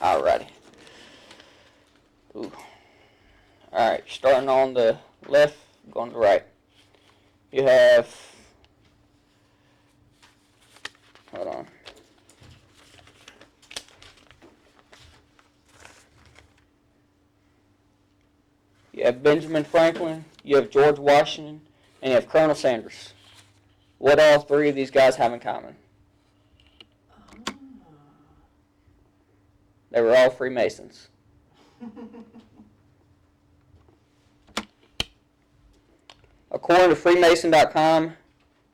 Alrighty. Ooh. Alright, starting on the left, going to the right. You have, hold on. You have Benjamin Franklin, you have George Washington, and you have Colonel Sanders. What all three of these guys have in common? They were all Freemasons. According to Freemason.com,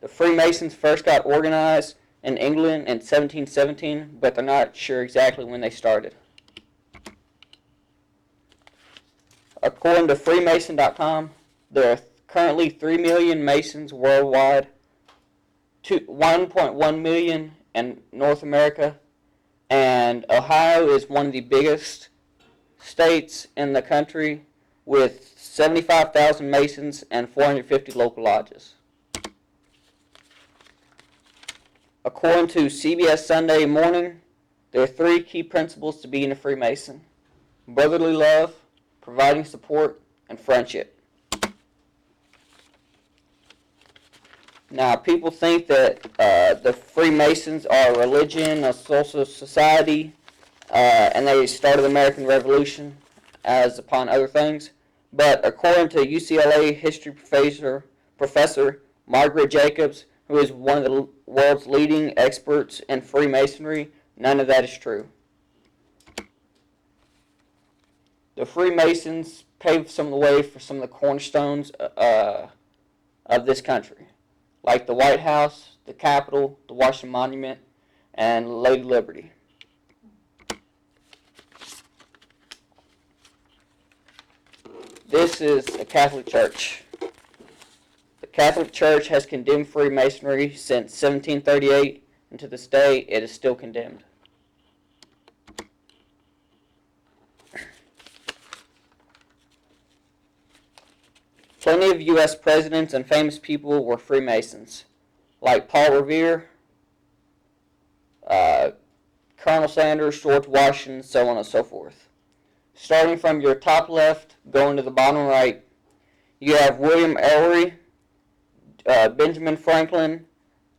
the Freemasons first got organized in England in 1717, but they're not sure exactly when they started. According to Freemason.com, there are currently 3 million Masons worldwide, 1.1 million in North America, and Ohio is one of the biggest states in the country with 75,000 Masons and 450 local lodges. According to CBS Sunday Morning, there are 3 key principles to being a Freemason: brotherly love, providing support, and friendship. Now, people think that the Freemasons are a religion, a social society, and they started the American Revolution, as upon other things. But according to UCLA history professor Margaret Jacobs, who is one of the world's leading experts in Freemasonry, none of that is true. The Freemasons paved some of the way for some of the cornerstones of this country, like the White House, the Capitol, the Washington Monument, and Lady Liberty. This is a Catholic church. The Catholic Church has condemned Freemasonry since 1738, and to this day it is still condemned. Plenty of U.S. presidents and famous people were Freemasons, like Paul Revere, Colonel Sanders, George Washington, so on and so forth. Starting from your top left, going to the bottom right, you have William Ellery, Benjamin Franklin,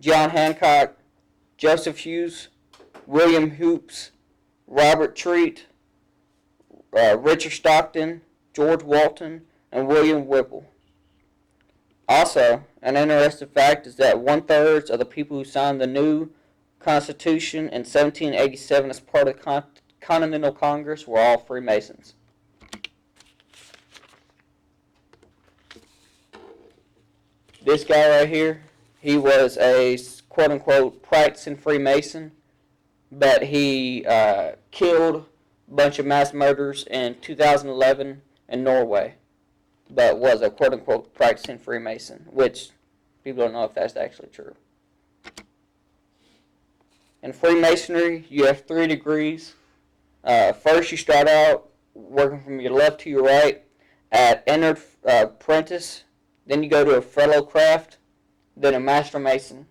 John Hancock, Joseph Hughes, William Hoopes, Robert Treat, Richard Stockton, George Walton, and William Whipple. Also, an interesting fact is that 1/3 of the people who signed the new Constitution in 1787 as part of the Continental Congress were all Freemasons. This guy right here, he was a quote-unquote practicing Freemason, but he killed a bunch of mass murderers in 2011 in Norway, but was a quote-unquote practicing Freemason, which people don't know if that's actually true. In Freemasonry, you have 3 degrees. First, you start out working from your left to your right at entered apprentice. Then you go to a fellow craft, then a master mason.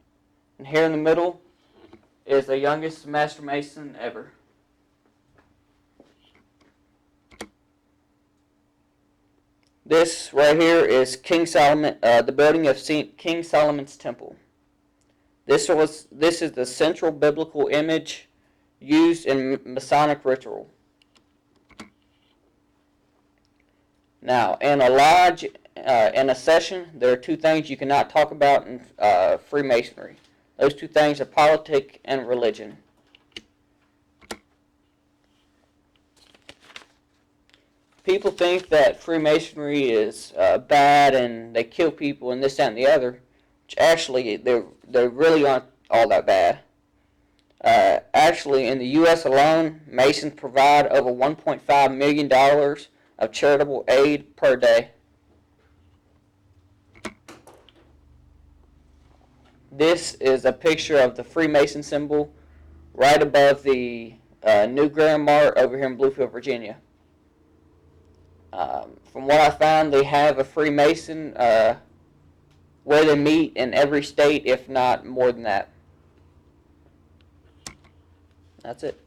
And here in the middle is the youngest master mason ever. This right here is King Solomon, the building of King Solomon's Temple. This is the central biblical image used in Masonic ritual. Now, in a lodge, in a session, there are 2 things you cannot talk about in Freemasonry. Those 2 things are politics and religion. People think that Freemasonry is bad and they kill people and this, that, and the other, which actually they really aren't all that bad. Actually, in the U.S. alone, Masons provide over $1.5 million of charitable aid per day. This is a picture of the Freemason symbol right above the New Grand Mart over here in Bluefield, Virginia. From what I found, they have a Freemason where they meet in every state, if not more than that. That's it.